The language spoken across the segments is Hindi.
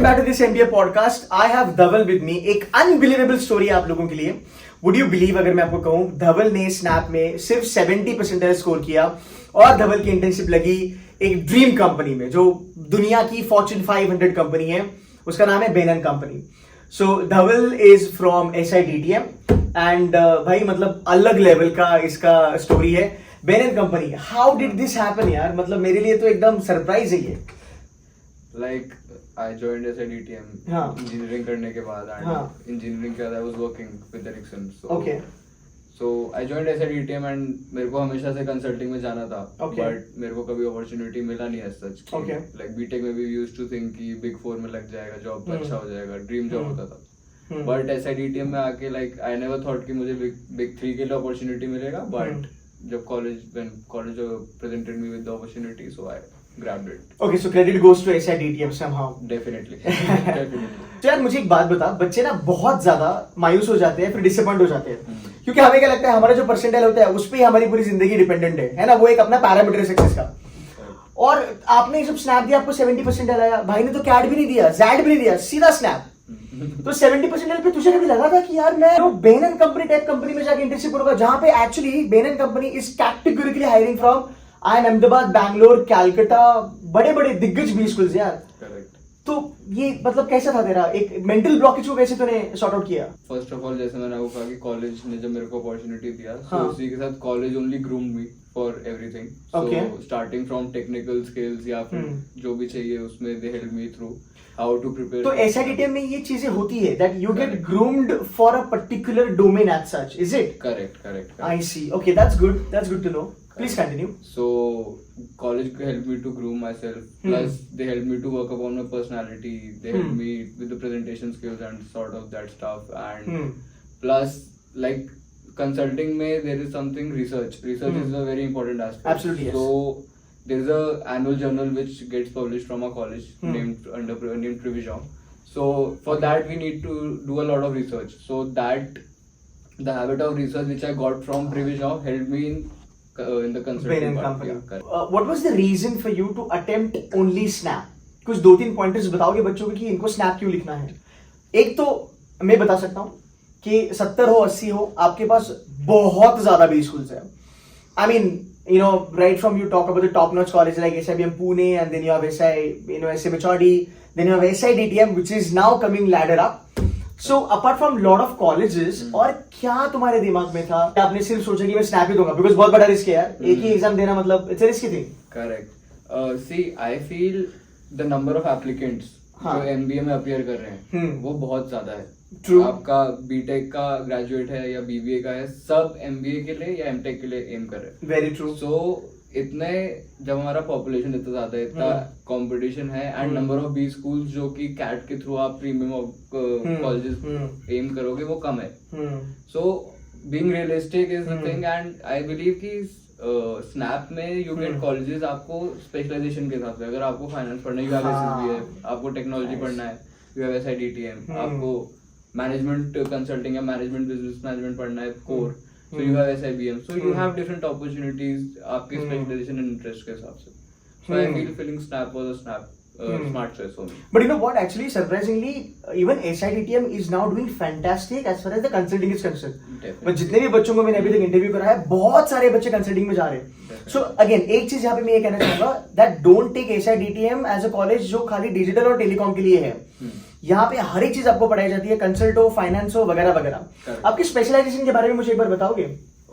Back to this MBA podcast. I have Dhaval with me. एक अनबिलीवेबल स्टोरी आप लोगों के लिए। वुड यू बिलीव अगर मैं आपको कहूं, धवल ने स्नैप में सिर्फ 70% स्कोर किया और धवल की इंटर्नशिप लगी एक ड्रीम कंपनी में जो दुनिया की फॉर्च्यून 500 कंपनी है। उसका नाम है Bain and company. So Dhawal is from SIDTM and भाई मतलब अलग लेवल का इसका स्टोरी है। Bain and company, how did this happen यार? मतलब मेरे लिए तो एकदम सरप्राइज है ये। Like I joined SIDTM हाँ. engineering करने के बाद and हाँ. engineering के बाद I was working with Ericsson. Okay. So I joined SIDTM and मेरे को हमेशा से consulting में जाना था. Okay. But मेरे को कभी opportunity मिला नहीं as such. Okay. Like BTech में भी used to think कि Big Four में लग जाएगा job अच्छा हो जाएगा, dream job होता था. But SIDTM में आके like I never thought कि मुझे Big 3 के लिए opportunity मिलेगा. But जब when college presented me with the opportunity, so I grabbed it. Okay, so credit goes to SIDTM somehow. Definitely. Definitely. तो यार मुझे एक बात बता, बच्चे ना बहुत ज्यादा मायूस हो जाते हैं, फिर डिसअपॉइंट हो जाते हैं, क्योंकि हमें क्या लगता है हमारा जो परसेंटाइल होता है उस पे ही हमारी पूरी जिंदगी डिपेंडेंट है ना? वो एक अपना पैरामीटर है सक्सेस का। और आपने जब स्नैप दिया आपको 70% आया, भाई ने तो कैट भी नहीं दिया, जैड भी नहीं दिया, सीधा स्नैप। तो 70% पे तुझे कभी लगा था कि यार मैं बेनन कंपनी टाइप कंपनी में जाके इंटर्नशिप करूंगा, जहां पे actually Bain and company is categorically hiring from Ahmedabad, Bangalore, Calcutta, बड़े बड़े दिग्गज भी स्कूल्स यार। करेक्ट। तो ये मतलब कैसा था तेरा एक मेंटल ब्लॉकेज को कैसे तूने सॉर्ट आउट किया? फर्स्ट ऑफ ऑल जैसे मैंने आपको कहा कि कॉलेज ने जब मेरे को अपॉर्चुनिटी दिया, हाँ. so उसी के साथ college only groomed me for everything. Okay. So starting from technical skills या फिर जो भी चाहिए उसमें they help me through how to prepare. तो SIDTM में ये चीजें होती है that you get groomed for a particular domain as such, is it? Correct. I see. Okay, that's good to know. Please continue. So college helped me to groom myself. Plus they helped me to work upon my personality. They helped me with the presentation skills and sort of that stuff. And plus like consulting mein there is something research. Research is a very important aspect. Absolutely, yes. So there is a annual journal which gets published from our college named Privision. So for that we need to do a lot of research. So that the habit of research which I got from Privision helped me in the consulting Benin part. company. Yeah, What was the reason for you to attempt only Snap? कुछ 2-3 पॉइंटर्स बताओगे बच्चों को कि इनको स्नैप क्यों लिखना है? एक तो मैं बता सकता हूँ कि 70 हो 80 हो, आपके पास बहुत ज्यादा बी स्कूल्स है। I mean, you know, right from you talk about the top-notch colleges like SIBM Pune, and then you have SMHRD, then you have SIDTM, which is now coming ladder up. So apart from lot of colleges, और क्या तुम्हारे दिमाग में था? आपने सिर्फ सोचा कि मैं स्नैप ही दूंगा, बिकॉज बहुत बड़ा रिस्क है यार, एक ही एग्जाम देना मतलब it's a risky thing. correct. See, I feel the number of applicants जो MBA में अपीयर कर रहे हैं वो बहुत ज्यादा है। True. आपका बीटेक का ग्रेजुएट है या BBA का है, सब MBA के लिए या MTech के लिए एम कर रहे हैं। Very true. सो इतने जब हमारा पॉपुलेशन इतना ज्यादा है, इतना कंपटीशन है and number of B schools जो कि कैट के थ्रू आप प्रीमियम कॉलेजेस एम करोगे वो कम है। So being realistic is the thing and I believe कि स्नैप में यू गेट कॉलेजेस आपको स्पेशलाइजेशन के हिसाब से। अगर आपको फाइनेंस पढ़ना है, भी है, आपको टेक्नोलॉजी पढ़ना है, यू हैव SIDTM, आपको मैनेजमेंट कंसल्टिंग या मैनेजमेंट बिजनेस मैनेजमेंट पढ़ना है core, so you have SIBM, so you have different opportunities आपके specialization and interest के हिसाब से। So I feel filling Snap was a smart choice for me. But you know what, actually surprisingly even SIDTM is now doing fantastic as far as the consulting is concerned. Definitely. but जितने भी बच्चों को मैंने अभी तक इंटरव्यू करा है, बहुत सारे बच्चे कंसल्टिंग में जा रहे हैं। सो अगेन एक चीज यहाँ पे मैं ये कहना चाहूंगा that don't take SIDTM as a college जो खाली डिजिटल और टेलीकॉम के लिए है। यहाँ पे हर एक चीज आपको पढ़ाई जाती है, कंसल्ट हो, फाइनेंस हो, वगैरह वगैरह। आपकी स्पेशलाइजेशन के बारे में मुझे एक बार बताओगे?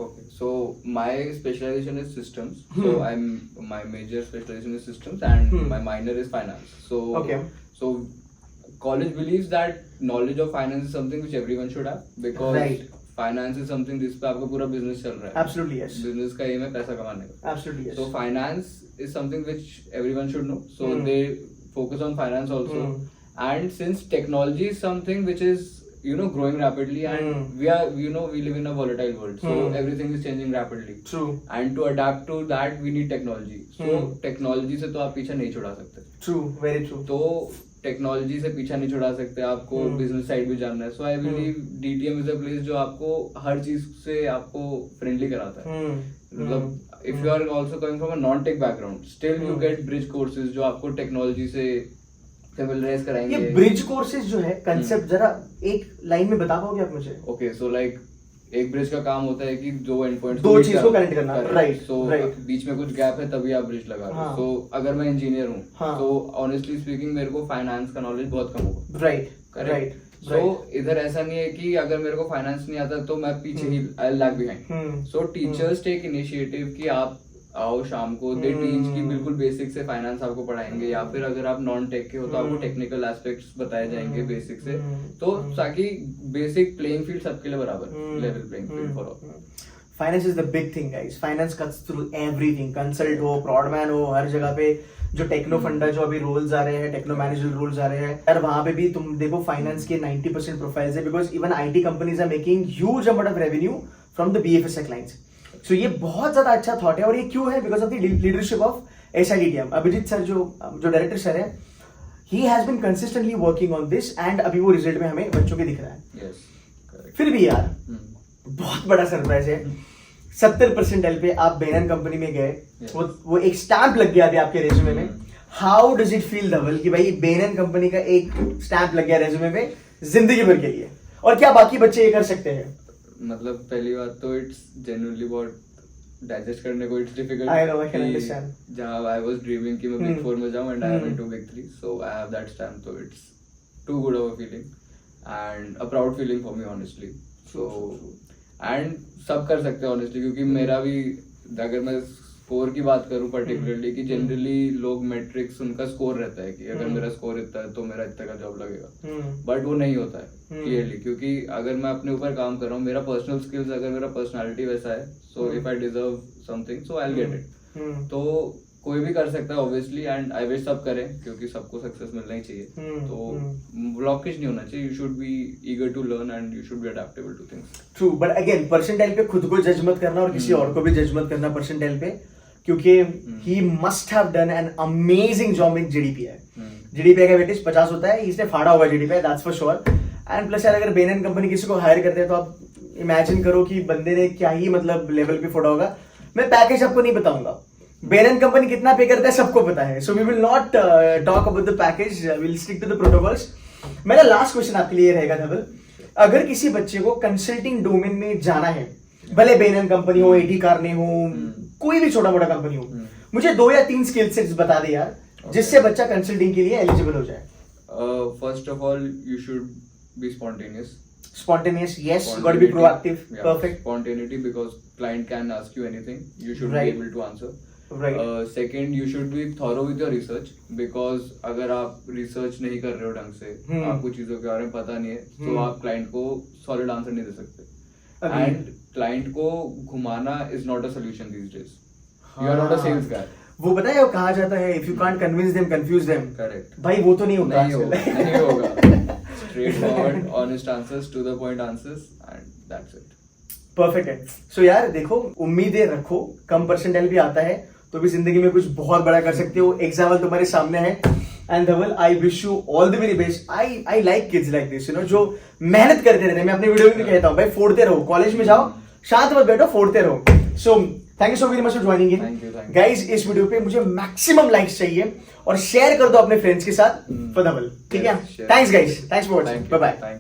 Okay, so my specialization is systems. So my major specialization is systems and my minor is finance. So college believes that knowledge of finance is something which everyone should have because finance is something जिस पे आपका पूरा business चल रहा है। Absolutely yes. Business का aim है पैसा कमाने का। Absolutely yes. So finance is something which everyone should know. So they focus on finance also. And since technology is something which is growing rapidly and we live in a volatile world, so everything is changing rapidly. True. And to adapt to that we need technology. So technology से तो आप पीछा नहीं छुड़ा सकते। True, very true. तो टेक्नोलॉजी से पीछा नहीं छुड़ा सकते, आपको बिजनेस साइड भी जानना है। So I believe DTM is a place जो आपको हर चीज से आपको फ्रेंडली कराता है। मतलब if you are also coming from a non tech background, still you get bridge courses जो आपको टेक्नोलॉजी से फेमिलराइज कराएंगे। ये ब्रिज कोर्सेज जो है कंसेप्ट जरा एक लाइन में बता पाओगे आप मुझे? ओके, सो लाइक एक ब्रिज का काम होता है कि दो एंड पॉइंट्स दो चीज को कनेक्ट करना, राइट? सो बीच में कुछ गैप है तभी आप ब्रिज लगा रहे हो। सो अगर मैं इंजीनियर हूँ तो ऑनेस्टली स्पीकिंग मेरे को फाइनेंस का नॉलेज बहुत कम होगा, राइट? करेक्ट। सो इधर ऐसा नहीं है कि अगर मेरे को फाइनेंस नहीं आता तो मैं पीछे ही lag behind. So teachers take initiative कि आप आओ शाम को, दे टीच की बिल्कुल बेसिक से फाइनेंस आपको पढ़ाएंगे, या फिर अगर आप नॉन टेक के हो तो आपको टेक्निकल एस्पेक्ट्स बताए जाएंगे बेसिक से, तो ताकि बेसिक प्लेइंग फील्ड सबके लिए बराबर, level playing field for all. Finance is the big thing guys, finance cuts through everything. Consult हो, प्रॉडमैन हो, हर जगह पे जो टेक्नो फंडा जो अभी रोल्स आ रहे हैं, टेक्नो मैनेजर रोल्स आ रहे हैं यार, वहां पे भी तुम देखो फाइनेंस के 90% प्रोफाइल्स है, because even IT companies are making huge amount of revenue from the BFSI clients. So ये बहुत ज्यादा अच्छा थॉट है, और ये क्यों है? Because of the leadership of SIDTM. Abhijit sir जो डायरेक्टर सर है, he has been consistently working on this, and अभी वो रिजल्ट में हमें बच्चों के दिख रहा है। फिर भी यार बहुत बड़ा सरप्राइज है, 70% पे आप बेनन कंपनी में गए, वो एक स्टैंप लग गया अभी आपके रेज्यूमे में। हाउ डज इट फील धवल कि भाई बेनन कंपनी का एक स्टैंप लग गया रेज्यूमे में जिंदगी भर के लिए, और क्या बाकी बच्चे ये कर सकते हैं? मतलब पहली बात तो इट्स जेन्युइनली बहुत डाइजेस्ट करने को it's difficult. I know, I can understand. जहां आई वाज ड्रीमिंग कि मैं बिग 4 में जाऊं and I am into big 3, so I have that stamp, तो it's too good of a feeling and a proud feeling for me honestly. So and सब कर सकते हैं ऑनेस्टली, क्योंकि मेरा भी, अगर मैं स्कोर की बात करूं पर्टिकुलरली, कि जनरली लोग मैट्रिक्स उनका स्कोर रहता है कि अगर मेरा स्कोर इतना है तो मेरा इतना का जॉब लगेगा, बट वो नहीं होता है क्लियरली, क्योंकि अगर मैं अपने ऊपर काम कर रहा हूँ, मेरा पर्सनल स्किल्स, अगर मेरा पर्सनालिटी वैसा है, so if I deserve something so I will get it. तो कोई भी कर सकता है ऑब्वियसली, एंड आई विश सब करें, क्योंकि सबको सक्सेस मिलना ही चाहिए। तो ब्लॉकेज नहीं होना चाहिए, you should be eager to learn and you should be adaptable to things. True, but again percentile पे खुद को जज मत करना और किसी और को भी जज मत करना परसेंटाइल पे, क्योंकि he must have done an amazing job in GDPI. GDPI का वेटेज 50 होता है, इसने फाड़ा होगा GDPI, that's for sure. And plus यार, अगर बेनन कंपनी किसी को हायर करते हैं तो आप इमेजिन करो कि बंदे ने क्या ही मतलब लेवल पे फोड़ा होगा। मैं पैकेज आपको नहीं बताऊंगा, बेनन कंपनी कितना पे करता है सबको पता है, so we will not talk about the package, will stick to the protocols. मेरा लास्ट क्वेश्चन आपके लिए रहेगा धवल, अगर किसी बच्चे को कंसल्टिंग डोमेन में जाना है, भले बेनन कंपनी हो, एटी कारने हो, कोई भी छोटा मोटा कंपनी हो, मुझे 2 या 3 स्किल सेट्स बता दे यार, जिससे बच्चा कंसल्टिंग के लिए एलिजिबल हो जाए। First of all you should be spontaneous. Spontaneous, yes, got to be proactive. Yeah, Perfect. Spontaneity, because client can ask you anything, you should Right. be able to answer. Right. Second, you should be thorough with your research, because अगर आप research नहीं कर रहे हो ढंग से, आपको चीजों के बारे में पता नहीं है, तो आप client को solid answer नहीं दे सकते। And client को घुमाना is not a solution these days. You are not a sales guy. वो पता है वो कहा जाता है, if you can't convince them, confuse them. Correct. भाई वो तो नहीं होता नहीं होगा, आजकल। नहीं होगा। Straightforward, honest answers, to the point answers, and that's it. Perfect है। सो यार देखो, उम्मीदें रखो, कम परसेंटाइल भी आता है तो भी जिंदगी में कुछ बहुत बड़ा कर सकते हो। एग्जाम्पल तुम्हारे सामने है, and Dhaval I wish you all the very best. I like kids like this, you know, जो मेहनत करते रहते हैं। मैं अपने वीडियो में भी कहता हूँ भाई, फोड़ते रहो, कॉलेज में जाओ, शांत मत बैठो, फोड़ते रहो। So thank you so very much for joining in guys. इस वीडियो पे मुझे मैक्सिमम लाइक्स चाहिए, और शेयर कर दो अपने फ्रेंड्स के साथ फॉर धवल, ठीक है? Thanks guys, thanks for watching, bye bye.